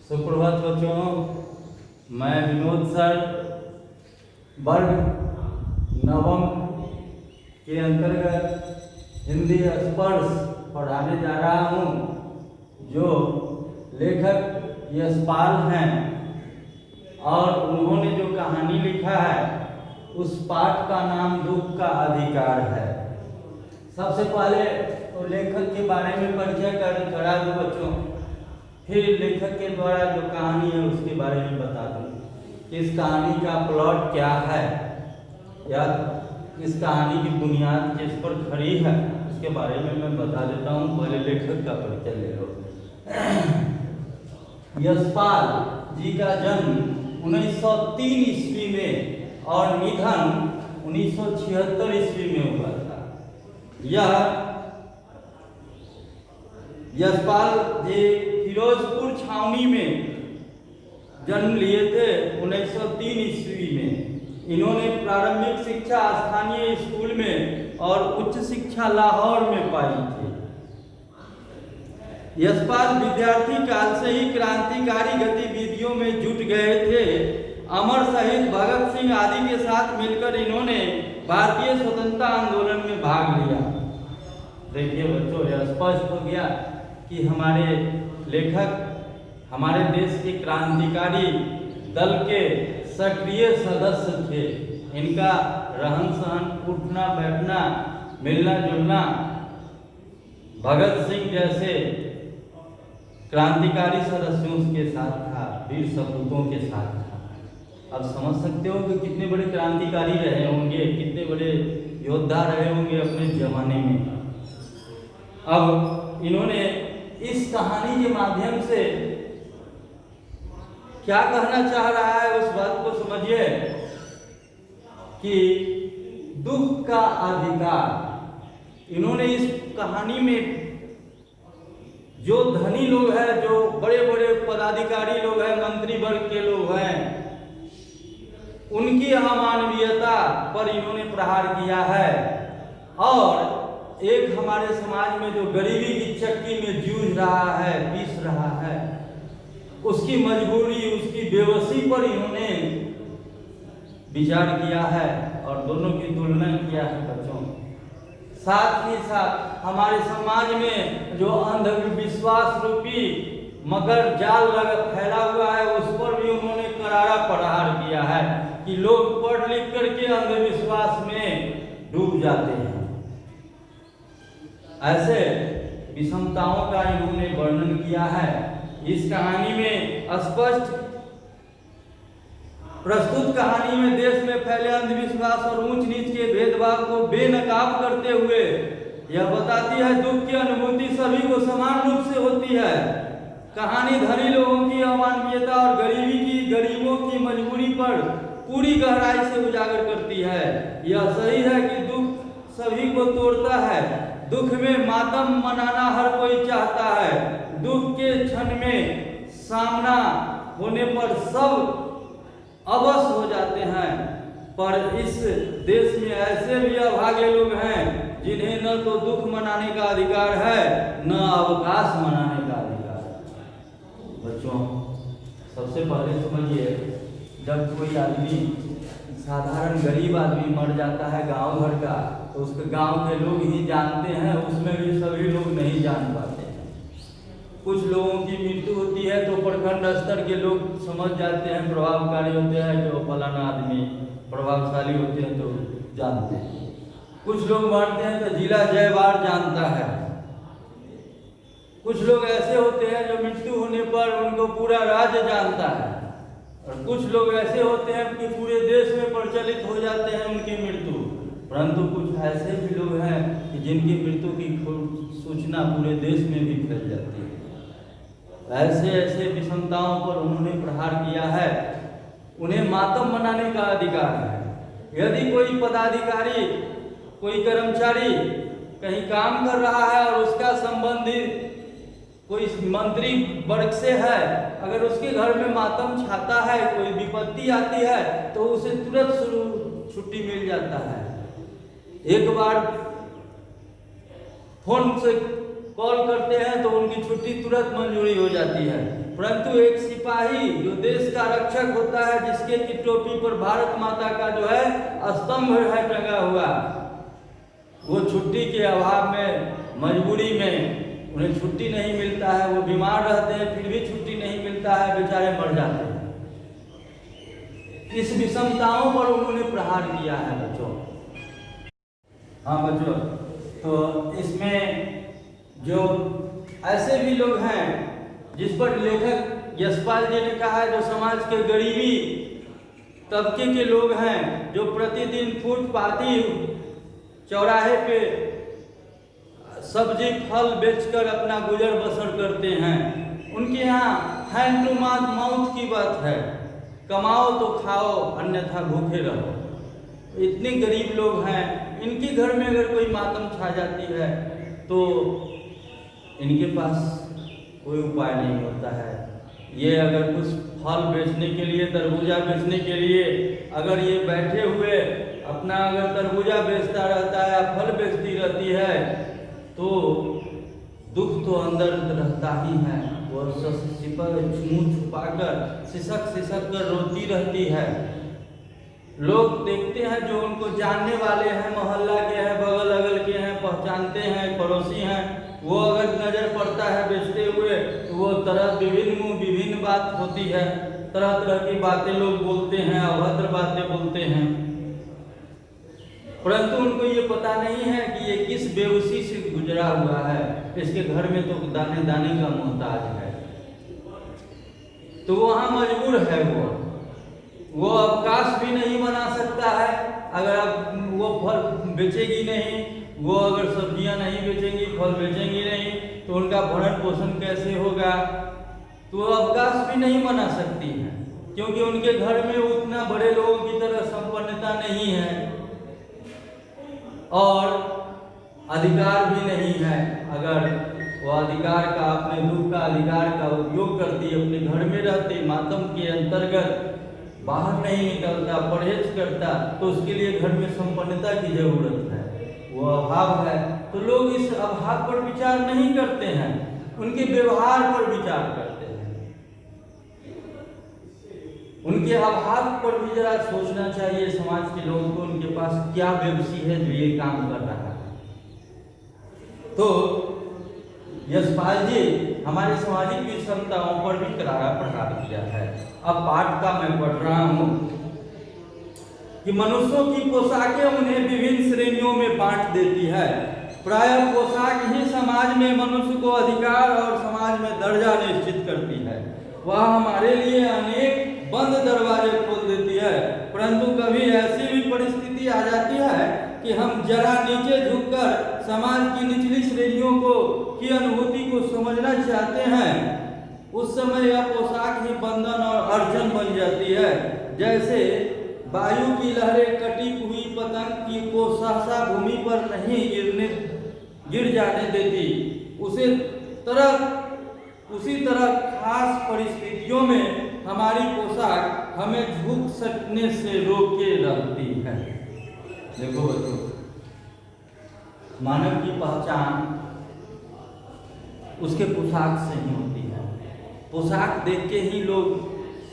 सुप्रभात बच्चों, मैं विनोद सर वर्ग नवम के अंतर्गत हिंदी स्पर्श पढ़ाने जा रहा हूँ। जो लेखक यशपाल हैं और उन्होंने जो कहानी लिखा है उस पाठ का नाम दुख का अधिकार है। सबसे पहले तो लेखक के बारे में परिचय करा दूँ बच्चों, फिर लेखक के द्वारा जो कहानी है उसके बारे में बता दूँ कि इस कहानी का प्लॉट क्या है या इस कहानी की बुनियाद किस पर खड़ी है उसके बारे में मैं बता देता हूँ। पहले लेखक का परिचय ले लो। यशपाल जी का जन्म 1903 ईस्वी में और निधन 1976 ईस्वी में हुआ था। यह यशपाल जी फिरोजपुर छावनी में जन्म लिए थे 1903 ईस्वी में। इन्होंने प्रारंभिक शिक्षा स्थानीय स्कूल में और उच्च शिक्षा लाहौर में पाई थी। यशपाल विद्यार्थी काल से ही क्रांतिकारी गतिविधियों में जुट गए थे। अमर शहीद भगत सिंह आदि के साथ मिलकर इन्होंने भारतीय स्वतंत्रता आंदोलन में भाग लिया। देखिए बच्चों, यह स्पष्ट हो गया कि हमारे लेखक हमारे देश के क्रांतिकारी दल के सक्रिय सदस्य थे। इनका रहन सहन, उठना बैठना, मिलना जुलना भगत सिंह जैसे क्रांतिकारी सदस्यों के साथ था, वीर सपूतों के साथ था। अब समझ सकते हो कि कितने बड़े क्रांतिकारी रहे होंगे, कितने बड़े योद्धा रहे होंगे अपने जमाने में। अब इन्होंने इस कहानी के माध्यम से क्या कहना चाह रहा है उस बात को समझिए कि दुख का अधिकार। इन्होंने इस कहानी में जो धनी लोग हैं, जो बड़े बड़े पदाधिकारी लोग हैं, मंत्री वर्ग के लोग हैं, उनकी अमानवीयता पर इन्होंने प्रहार किया है। और एक हमारे समाज में जो गरीबी की चक्की में जूझ रहा है, पीस रहा है, उसकी मजबूरी, उसकी बेबसी पर इन्होंने विचार किया है और दोनों की तुलना किया है बच्चों। साथ ही साथ हमारे समाज में जो अंधविश्वास रूपी मगर जाल फैला हुआ है उस पर भी उन्होंने करारा प्रहार किया है कि लोग पढ़ लिख करके अंधविश्वास में डूब जाते हैं। ऐसे विषमताओं का इन्होंने वर्णन किया है। इस कहानी में स्पष्ट प्रस्तुत कहानी में देश में फैले अंधविश्वास और ऊंच नीच के भेदभाव को बेनकाब करते हुए यह बताती है दुख की अनुभूति सभी को समान रूप से होती है। कहानी धनी लोगों की अमानवीयता और गरीबों की मजबूरी पर पूरी गहराई से उजागर करती है। यह सही है कि दुख सभी को तोड़ता है। दुख में मातम मनाना हर कोई चाहता है। दुख के क्षण में सामना होने पर सब अवश्य हो जाते हैं, पर इस देश में ऐसे भी अभागे लोग हैं जिन्हें न तो दुख मनाने का अधिकार है न अवकाश मनाने का अधिकार है। बच्चों, सबसे पहले समझिए, जब कोई आदमी, साधारण गरीब आदमी मर जाता है गांव घर का, तो उसके गांव के लोग ही जानते हैं, उसमें भी सभी लोग नहीं जान पाते हैं। कुछ लोगों की मृत्यु होती है तो प्रखंड स्तर के लोग समझ जाते हैं, प्रभावकारी होते हैं, जो फलाना आदमी प्रभावशाली होते हैं तो जानते हैं। कुछ लोग मरते हैं तो जिला जयवार जानता है। कुछ लोग ऐसे होते हैं जो मृत्यु होने पर उनको पूरा राज्य जानता है, और कुछ लोग ऐसे होते हैं कि पूरे देश में प्रचलित हो जाते हैं उनकी मृत्यु। परंतु कुछ ऐसे भी लोग हैं कि जिनकी मृत्यु की सूचना पूरे देश में भी फैल जाती है। ऐसे ऐसे विषमताओं पर उन्होंने प्रहार किया है। उन्हें मातम मनाने का अधिकार है। यदि कोई पदाधिकारी, कोई कर्मचारी कहीं काम कर रहा है और उसका संबंधित कोई मंत्री वर्ग से है, अगर उसके घर में मातम छाता है, कोई विपत्ति आती है, तो उसे तुरंत छुट्टी मिल जाता है। एक बार फोन से कॉल करते हैं तो उनकी छुट्टी तुरंत मंजूरी हो जाती है। परंतु एक सिपाही जो देश का रक्षक होता है, जिसके की टोपी पर भारत माता का जो है स्तंभ है टंगा हुआ, वो छुट्टी के अभाव में, मजबूरी में उन्हें छुट्टी नहीं मिलता है, वो बीमार रहते हैं फिर भी छुट्टी नहीं मिलता है, बेचारे मर जाते हैं। इस विषमताओं पर उन्होंने प्रहार किया है बच्चों। हाँ बच्चों, तो इसमें जो ऐसे भी लोग हैं जिस पर लेखक यशपाल जी ने कहा है, जो समाज के गरीबी तबके के लोग हैं, जो प्रतिदिन फुटपाती चौराहे पे सब्जी फल बेचकर अपना गुजर बसर करते हैं, उनके यहाँ हैंड टू माउथ की बात है, कमाओ तो खाओ अन्यथा भूखे रहो। इतने गरीब लोग हैं, इनके घर में अगर कोई मातम छा जाती है तो इनके पास कोई उपाय नहीं होता है। ये अगर कुछ फल बेचने के लिए, तरबूजा बेचने के लिए अगर ये बैठे हुए अपना अगर तरबूजा बेचता रहता है या फल बेचती रहती है तो दुख तो अंदर रहता ही है। वो मुँह छुपाकर सिसक कर रोती रहती है। लोग देखते हैं जो उनको जानने वाले हैं, मोहल्ला के हैं, बगल अगल के हैं, पहचानते हैं, पड़ोसी हैं, वो अगर नजर पड़ता है बेचते हुए तो वो विभिन्न बात होती है, तरह तरह की बातें लोग बोलते हैं, अभद्र बातें बोलते हैं, परंतु उनको ये पता नहीं है कि ये किस बेहोशी से गुजरा हुआ है, इसके घर में तो दाने दाने का मोहताज है। तो वहाँ मजबूर है, वो अवकाश भी नहीं बना सकता है। अगर अब वो फल बेचेगी नहीं, वो अगर सब्जियां नहीं बेचेंगी, फल बेचेंगी नहीं, तो उनका भरण पोषण कैसे होगा? तो वो अवकाश भी नहीं बना सकती है, क्योंकि उनके घर में उतना बड़े लोगों की तरह संपन्नता नहीं है और अधिकार भी नहीं है। अगर वो अधिकार का, अपने दुख का अधिकार का उपयोग करती, अपने घर में रहती, मातम के अंतर्गत बाहर नहीं निकलता, परहेज करता, तो उसके लिए घर में संपन्नता की जरूरत है, वो अभाव है। तो लोग इस अभाव पर विचार नहीं करते हैं, उनके व्यवहार पर विचार करते हैं। उनके अभाव पर भी जरा सोचना चाहिए समाज के लोगों को, उनके पास क्या व्यवसाय है जो ये काम कर रहा है। तो यशपाल जी हमारे सामाजिक विषमताओं पर भी करारा प्रहार किया है। अब पाठ का मैं पढ़ रहा हूँ कि मनुष्यों की पोशाकें उन्हें विभिन्न श्रेणियों में बांट देती है। प्रायः पोशाक ही समाज में मनुष्य को अधिकार और समाज में दर्जा निश्चित करती है। वह हमारे लिए अनेक बंद दरवाजे खोल देती है, परंतु कभी ऐसी भी परिस्थिति आ जाती है कि हम जरा नीचे झुककर समाज की निचली श्रेणियों की अनुभूति को समझना चाहते हैं। उस समय यह पोशाक ही बंधन और अड़चन बन जाती है। जैसे वायु की लहरें कटी हुई पतंग की को सहसा भूमि पर नहीं गिर जाने देती, उसी तरह खास परिस्थितियों में हमारी पोशाक हमें झुक सकने से रोके रखती है। देखो बच्चों, मानव की पहचान उसके पोशाक से ही होती है। पोशाक देख के ही लोग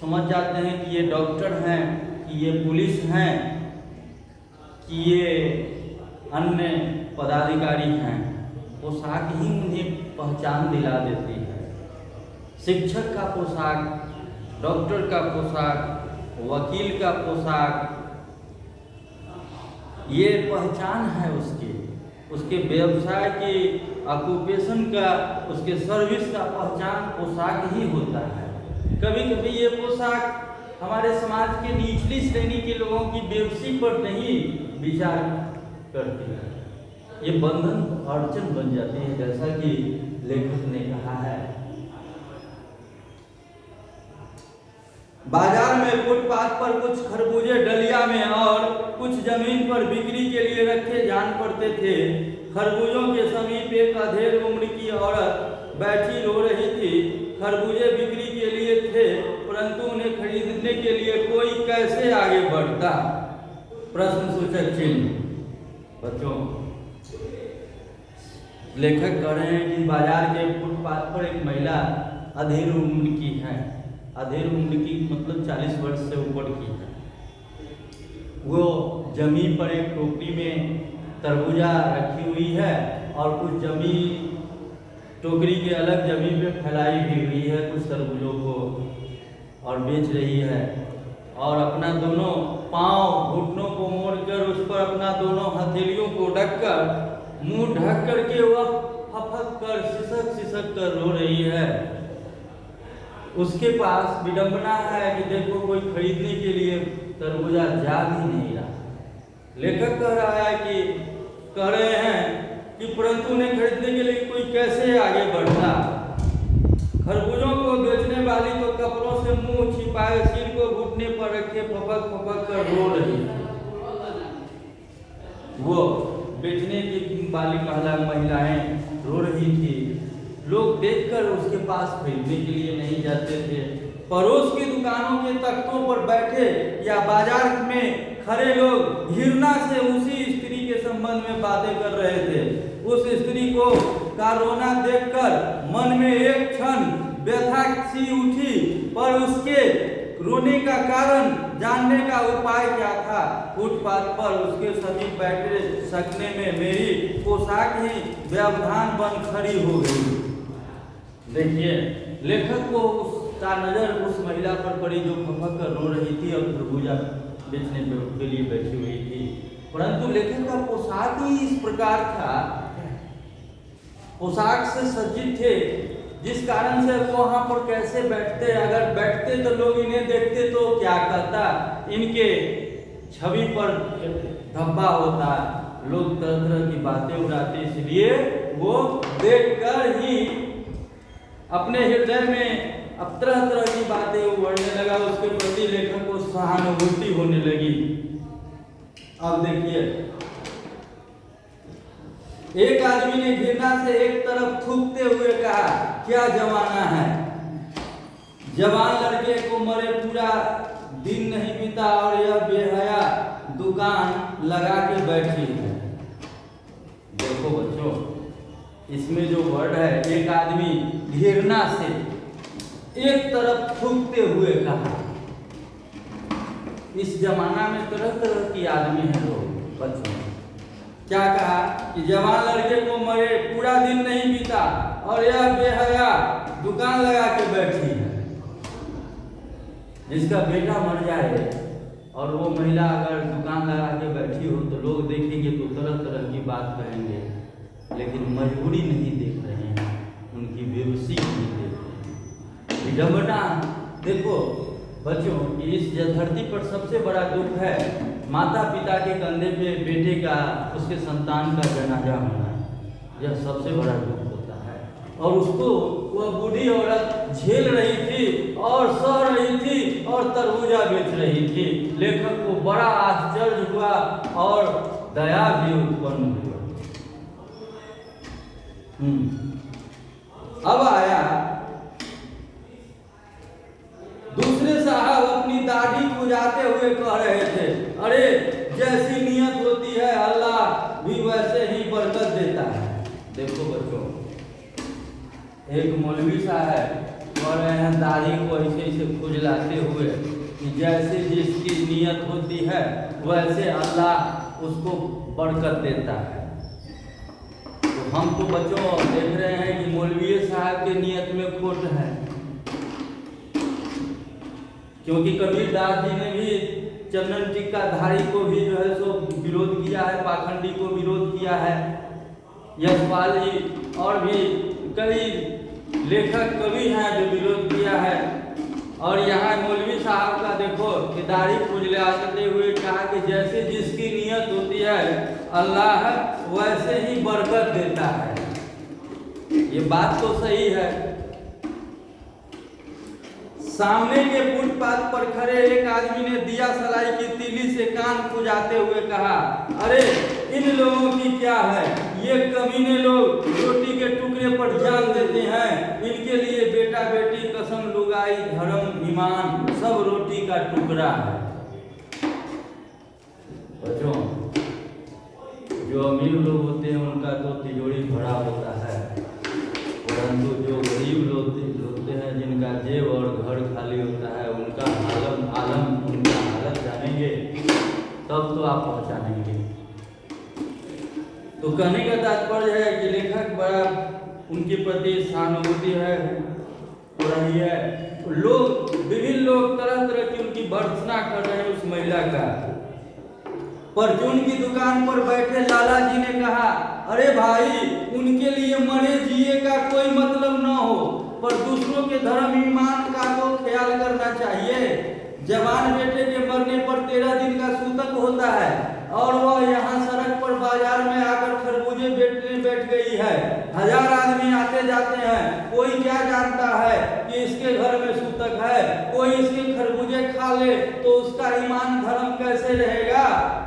समझ जाते हैं कि ये डॉक्टर हैं, कि ये पुलिस हैं, कि ये अन्य पदाधिकारी हैं। पोशाक ही उन्हें पहचान दिला देती है। शिक्षक का पोशाक, डॉक्टर का पोशाक, वकील का पोशाक, ये पहचान है उसके व्यवसाय की, ऑक्यूपेशन का, उसके सर्विस का पहचान पोशाक ही होता है। कभी कभी ये पोशाक हमारे समाज के निचली श्रेणी के लोगों की बेवसी पर नहीं विचार करती है, ये बंधन अड़चन बन जाती है, जैसा कि लेखक ने कहा है। बाजार में फुटपाथ पर कुछ खरबूजे डलिया में और कुछ जमीन पर बिक्री के लिए रखे जान पड़ते थे। खरबूजों के समीप एक अधेड़ उम्र की औरत बैठी रो रही थी। खरबूजे बिक्री के लिए थे, परंतु उन्हें खरीदने के लिए कोई कैसे आगे बढ़ता? प्रश्नसूचक चिन्ह। बच्चों, लेखक कह रहे हैं कि बाजार के फुटपाथ पर एक महिला अधेड़ उम्र की हैं। अधेड़ उम्र की मतलब 40 वर्ष से ऊपर की है। वो जमीन पर एक टोकरी में तरबूजा रखी हुई है और कुछ जमीन टोकरी के अलग जमीन पे फैलाई भी हुई है कुछ तरबूजों को और बेच रही है। और अपना दोनों पांव घुटनों को मोड़कर उस पर अपना दोनों हथेलियों को ढककर मुंह ढक करके वह फफक कर सिसक कर रो रही है। उसके पास विडंबना है कि देखो कोई खरीदने के लिए तरबूजा जा भी नहीं रहा। लेखक कह रहे हैं कि परंतु उन्हें खरीदने के लिए कोई कैसे आगे बढ़ता। खरबूजों को बेचने वाली तो कपड़ों से मुंह छिपाए सिर को घुटने पर रखे फपक कर रो रही है। वो बेचने की वाली महिलाएं रो रही थी। लोग देखकर उसके पास खरीदने के लिए नहीं जाते थे। पड़ोस की दुकानों के तख्तों पर बैठे या बाजार में खड़े लोग घृणा से उसी स्त्री के संबंध में बातें कर रहे थे। उस स्त्री को का रोना देखकर मन में एक क्षण व्यथा सी उठी, पर उसके रोने का कारण जानने का उपाय क्या था। फुटपाथ पर उसके समीप बैठे सकने में मेरी पोशाक ही व्यवधान बन खड़ी हो गई। देखिए, लेखक को उसका नजर उस महिला पर पड़ी जो फफक कर रो रही थी और तरबूजा बेचने के लिए बैठी हुई थी। परंतु लेखक का पोशाक ही इस प्रकार था, पोशाक से सज्जित थे, जिस कारण से वो वहां पर कैसे बैठते। अगर बैठते तो लोग इन्हें देखते तो क्या कहता, इनके छवि पर धब्बा होता, लोग तरह तरह की बातें उड़ाते। इसलिए वो देखकर ही अपने हृदय में अब तरह तरह की बातें उड़ने लगा। उसके प्रति लेखक को सहानुभूति होने लगी। अब देखिए, एक आदमी ने घृणा से एक तरफ थूकते हुए कहा, क्या जमाना है। जवान लड़के को मरे पूरा दिन नहीं बीता और यह बेहया दुकान लगा के बैठी है। देखो बच्चों, इसमें जो वर्ड है, एक आदमी घृणा से एक तरफ थूकते हुए कहा। इस जमाना में तरह तरह की आदमी है लोग। बच्चों क्या कहा कि जवान लड़के को मरे पूरा दिन नहीं बीता और यह बेहया दुकान लगा के बैठी है। जिसका बेटा मर जाए और वो महिला अगर दुकान लगा के बैठी हो तो लोग देखेंगे तो तरह तरह की बात कहेंगे, लेकिन मजबूरी नहीं देख रहे हैं, उनकी बेबसी नहीं देख रहे हैं। विडंबना देखो बच्चों, इस धरती पर सबसे बड़ा दुख है माता पिता के कंधे पे बेटे का, उसके संतान का जनाजा होना। यह सबसे बड़ा दुख होता है और उसको वह बूढ़ी औरत झेल रही थी और सह रही थी और तरबूजा बेच रही थी। लेखक को बड़ा आश्चर्य हुआ और दया भी उत्पन्न हुआ। अब आया दूसरे साहब अपनी दाढ़ी खुजाते हुए कह रहे थे, अरे जैसी नियत होती है अल्लाह भी वैसे ही बरकत देता है। देखो बच्चों, एक मौलवी साहब कह रहे हैं दाढ़ी को ऐसे खुजलाते हुए कि जैसे जिसकी नियत होती है वैसे अल्लाह उसको बरकत देता है। तो हम तो बच्चों देख रहे हैं कि मौलवी साहब के नियत में खोट है, क्योंकि कबीर दास जी ने भी चंदन टिक्का धारी को भी जो है सो विरोध किया है, पाखंडी को विरोध किया है। यशपाल जी और भी कई लेखक कवि हैं जो विरोध किया है। और यहाँ मौलवी साहब का देखो कि दाढ़ी खुजलाते हुए कहा कि जैसे जिसकी नियत होती है अल्लाह वैसे ही बरकत देता है। ये बात तो सही है। सामने के फुटपाथ पर खड़े एक आदमी ने दिया सलाई की तीली से कान खुजाते हुए कहा, अरे इन लोगों की क्या है, ये कमीने लोग रोटी के टुकड़े पर जान देते हैं। इनके लिए बेटा बेटी कसम लुगाई धर्म ईमान सब रोटी का टुकड़ा है। बच्चों, जो अमीर लोग होते हैं उनका तो तिजोरी भरा होता है, परंतु जो गरीब लोग होते हैं जेब और घर खाली होता है, उनका आलम उनका हालत जानेंगे तब तो आप पहचानेंगे। तो कहने का तात्पर्य है कि लेखक बड़ा उनके प्रति सहानुभूति है हो रही है। लोग विभिन्न लोग तरह तरह की उनकी भर्त्सना कर रहे हैं उस महिला का। परचून की दुकान पर बैठे लाला जी ने कहा, अरे भाई, उनके लिए मरे जिए का कोई मतलब न हो, पर दूसरों के धर्म ईमान का तो ख्याल करना चाहिए। जवान बेटे के मरने पर 13 दिन का सूतक होता है और वह यहाँ सड़क पर बाजार में आकर खरबूजे बेचने बैठ गई है। 1000 आदमी आते जाते हैं, कोई क्या जानता है कि इसके घर में सूतक है। कोई इसके खरबूजे खा ले तो उसका ईमान धर्म कैसे रहेगा?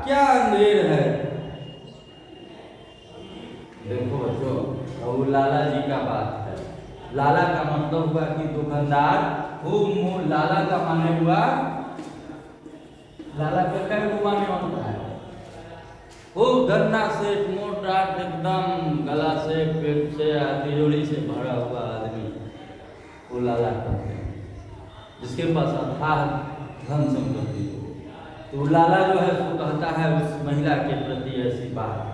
क्या अंधेर है। देखो बच्चों, वो लाला जी का बात है। लाला का मतलब हुआ कि दुकानदार खूब मुंह। लाला का माने हुआ, लाला का क्या माने होता है? खूब गन्ना से मोटा एकदम गला से पेट से तिजोरी से भरा हुआ आदमी वो लाला कहते हैं, जिसके पास अथाह धन संपत्ति हो। तो लाला जो है वो कहता है उस महिला के प्रति ऐसी बात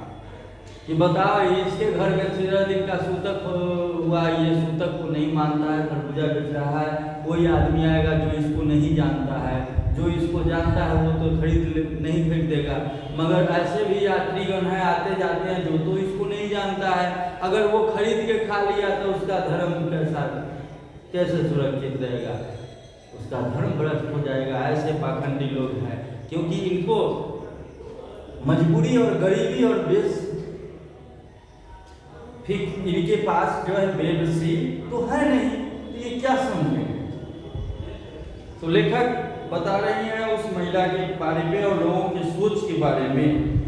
कि बताओ, इसके घर में 13 दिन का सूतक हुआ, ये सूतक को नहीं मानता है, खरबूजा बेच रहा है। कोई आदमी आएगा जो इसको नहीं जानता है, जो इसको जानता है वो तो नहीं खरीदेगा, मगर ऐसे भी यात्रीगण हैं आते जाते हैं जो तो इसको नहीं जानता है। अगर वो खरीद के खा लिया तो उसका धर्म कैसे सुरक्षित रहेगा? उसका धर्म भ्रष्ट हो जाएगा। ऐसे पाखंडी लोग हैं, क्योंकि इनको मजबूरी और गरीबी और इनके पास जो है बेबसी तो है नहीं, तो ये क्या समझेंगे? तो लेखक बता रही हैं उस महिला के बारे में और लोगों की सोच के बारे में।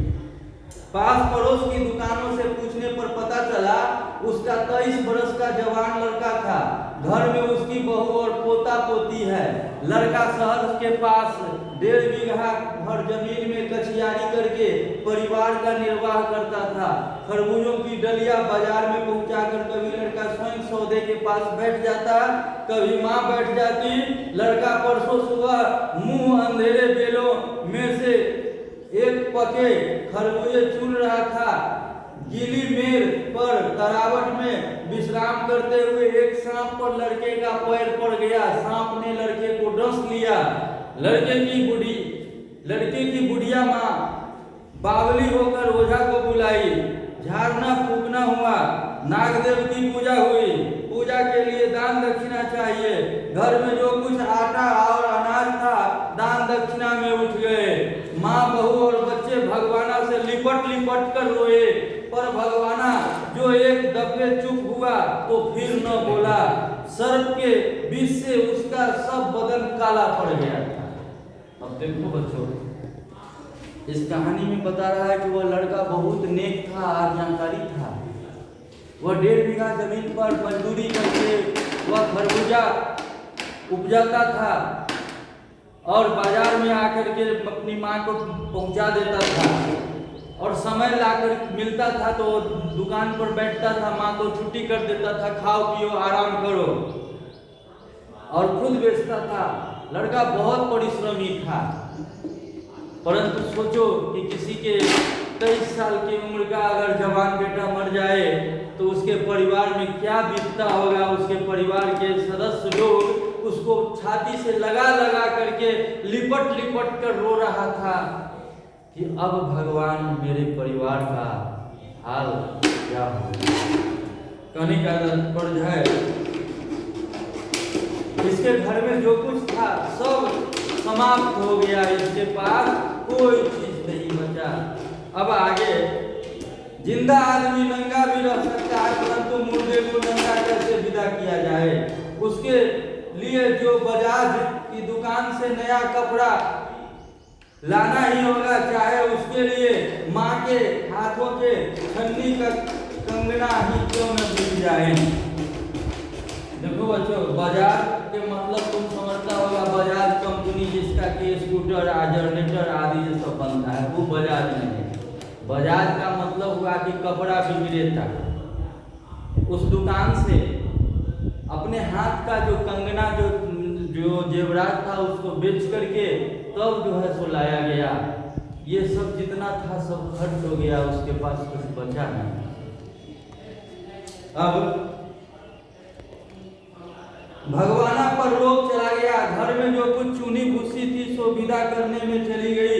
पास पड़ोस की दुकानों से पूछने पर पता चला उसका 23 बरस का जवान लड़का था। घर में उसकी बहू और पोता पोती है। लड़का शहर के पास 1.5 बीघा भर जमीन में कचियारी करके परिवार का निर्वाह करता था। खरबूजों की डलिया बाजार में पहुंचाकर कभी लड़का स्वयं सौदे के पास बैठ जाता, कभी माँ बैठ जाती। लड़का परसों सुबह मुंह अंधेरे बेलों में से एक पके खरबूजे चुन रहा था। गीली मेड़ पर तरावट में विश्राम करते हुए एक सांप पर लड़के का पैर पड़ गया। सांप ने लड़के को डस लिया। लड़के की बुढ़िया माँ बावली होकर ओझा को बुलाई। झाड़ना फूकना हुआ, नागदेव की पूजा हुई। पूजा के लिए दान दक्षिणा चाहिए। घर में जो कुछ आटा और अनाज था दान दक्षिणा में उठ गए। माँ, बहू और बच्चे भगवाना से लिपट लिपट कर रोए, पर भगवाना जो एक दफे चुप हुआ तो फिर न बोला। सर्प के विष से उसका सब बदन काला पड़ गया था। अब देखो बच्चों, इस कहानी में बता रहा है कि वह लड़का बहुत नेक था, आज्ञाकारी था। वह 1.5 बीघा जमीन पर मजदूरी करके वह खरबूजा उपजाता था और बाजार में आकर के अपनी माँ को पहुंचा देता था और समय लाकर मिलता था तो दुकान पर बैठता था, माँ को छुट्टी कर देता था, खाओ पियो आराम करो, और खुद बेचता था। लड़का बहुत परिश्रमी था। परंतु सोचो कि किसी के 23 साल की उम्र का अगर जवान बेटा मर जाए तो उसके परिवार में क्या बीतता होगा। उसके परिवार के सदस्य लोग उसको छाती से लगा लगा करके लिपट लिपट कर रो रहा था कि अब भगवान मेरे परिवार का हाल क्या होगा। कहने का तात्पर्य है, इसके घर में जो कुछ था सब समाप्त हो गया। इसके पास कोई चीज नहीं बचा। अब आगे, जिंदा आदमी नंगा भी रह सकता है, परंतु मुर्दे को नंगा कैसे विदा किया जाए। उसके लिए जो बजाज की दुकान से नया कपड़ा लाना ही होगा, चाहे उसके लिए माँ के हाथों के छन्नी का कंगना ही क्यों न बिक जाए। देखो बच्चों, बजाज के मतलब तुम समझता होगा, बजाज कंपनी जिसका कि स्कूटर, जनरेटर आदि ये सब बनता है, वो बजाज नहीं है। बजाज का मतलब हुआ कि कपड़ा विक्रेता। उस दुकान से अपने हाथ का जो कंगना जो जेवरात था उसको बेच करके तब जो है सो लाया गया। ये सब जितना था सब खर्च हो गया, उसके पास कुछ बचा नहीं। अब भगवाना पर रोग चला गया। घर में जो कुछ चुनी भूसी थी सो विदा करने में चली गई।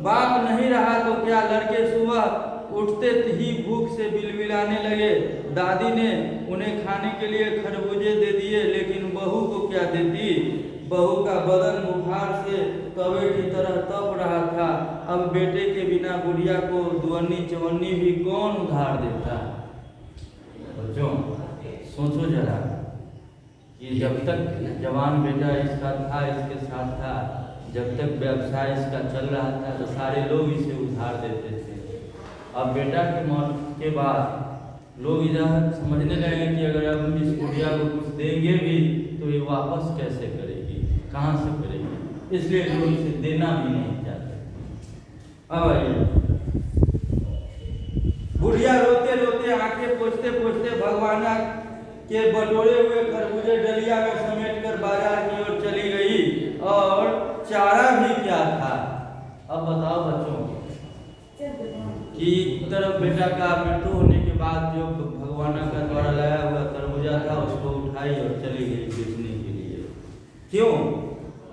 बाप नहीं रहा तो क्या, लड़के सुबह उठते ही भूख से बिलबिलाने लगे। दादी ने उन्हें खाने के लिए खरबूजे दे दिए, लेकिन बहू को क्या देती। बहू का बदन बुखार से तवे की तरह तप रहा था। अब बेटे के बिना बुढ़िया को दुअन्नी चवन्नी भी कौन उधार देता। बच्चों सोचो जरा कि जब तक जवान बेटा इसका था, इसके साथ था, जब तक व्यवसाय इसका चल रहा था तो सारे लोग इसे उधार देते थे। अब बेटा के मौत के बाद लोग इधर समझने लगे कि अगर अब इस बुढ़िया को कुछ देंगे भी तो ये वापस कैसे करेगी, कहाँ से करेगी, इसलिए लोग इसे देना भी नहीं चाहते। अब आइए, बुढ़िया रोते रोते आंखें पोंछते पोंछते भगवाना के बटोरे हुए खरबूजे डलिया में समेट कर बाजार की ओर चली गई। और चारा भी क्या था। अब बताओ बच्चों कि एक तरफ बेटा का मृत्यु होने के बाद जो भगवाना का द्वारा लाया हुआ तरबूजा था उसको उठाई और चली गई बेचने के लिए। क्यों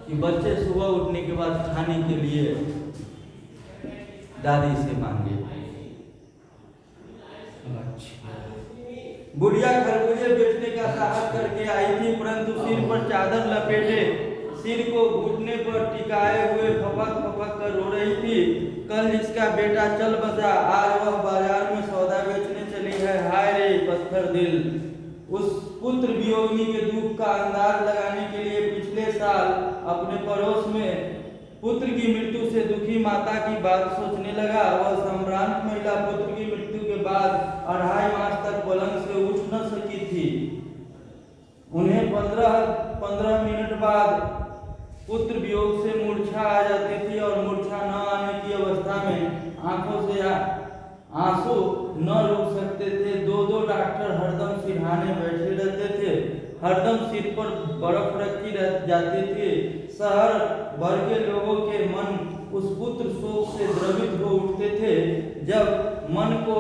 कि बच्चे सुबह उठने के बाद खाने के लिए दादी से मांगे। बुढ़िया खरबूजे बेचने का साहस करके आई थी, परंतु सिर पर चादर लपेटे, सिर को घुटने पर टिकाए हुए फपक फपक कर रो रही थी। कल जिसका बेटा चल बसा, आज वह बाजार में सौदा बेचने चली है। हाय रे पत्थर दिल। उस पुत्र वियोगिनी के दुख का अंदाज लगाने के लिए पिछले साल अपने पड़ोस में पुत्र की मृत्यु से दुखी माता की बात सोचने लगा। वह संभ्रांत महिला पुत्र की मृत्यु के बाद 2.5 मास तक पलंग से उठ न सकी थी। उन्हें 15 मिनट बाद पुत्र वियोग से मूर्छा आ जाती थी और मूर्छा न आने की अवस्था में आंखों से आंसू न रुक सकते थे। 2 डॉक्टर हरदम सिरहाने बैठे रहते थे, हरदम सिर पर बर्फ रखी जाती थी। शहर भर के लोगों के मन उस पुत्र शोक से द्रवित हो उठते थे। जब मन को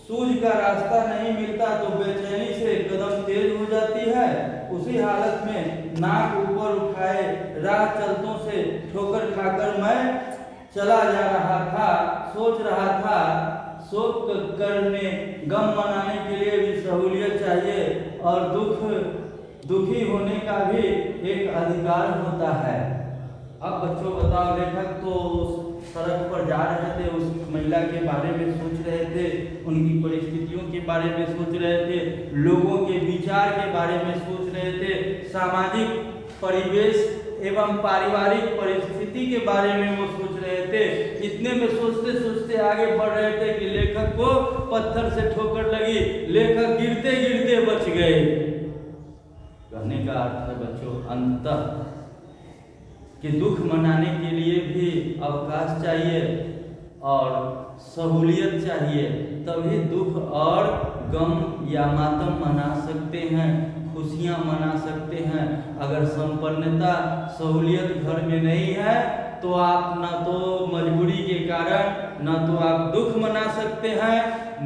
सूझ का रास्ता नहीं मिलता तो बेचैनी से कदम तेज हो जाती है। उसी हालत में नाक ऊपर उठाए राह चलतों से ठोकर खाकर मैं चला जा रहा था। सोच रहा था शोक करने गम मनाने के लिए भी सहूलियत चाहिए और दुखी होने का भी एक अधिकार होता है। अब बच्चों बताओ, लेखक तो सड़क पर जा रहे थे, उस महिला के बारे में सोच रहे थे, उनकी परिस्थितियों के बारे में सोच रहे थे, लोगों के विचार के बारे में सोच रहे थे, सामाजिक परिवेश एवं पारिवारिक परिस्थिति के बारे में वो सोच रहे थे। इतने में सोचते सोचते आगे बढ़ रहे थे कि लेखक को पत्थर से ठोकर लगी। लेखक गिरते गिरते बच गए। कहने का अर्थ है बच्चों अंततः कि दुख मनाने के लिए भी अवकाश चाहिए और सहूलियत चाहिए, तभी दुख और गम या मातम मना सकते हैं, खुशियां मना सकते हैं। अगर संपन्नता सहूलियत घर में नहीं है तो आप ना तो मजबूरी के कारण ना तो आप दुख मना सकते हैं,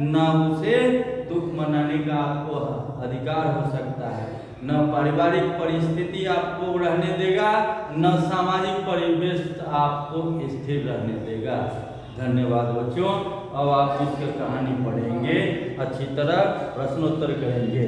ना उसे दुख मनाने का आपको अधिकार हो सकता है। न पारिवारिक परिस्थिति आपको रहने देगा, न सामाजिक परिवेश आपको स्थिर रहने देगा। धन्यवाद बच्चों। अब आप इसकी कहानी पढ़ेंगे, अच्छी तरह प्रश्नोत्तर करेंगे।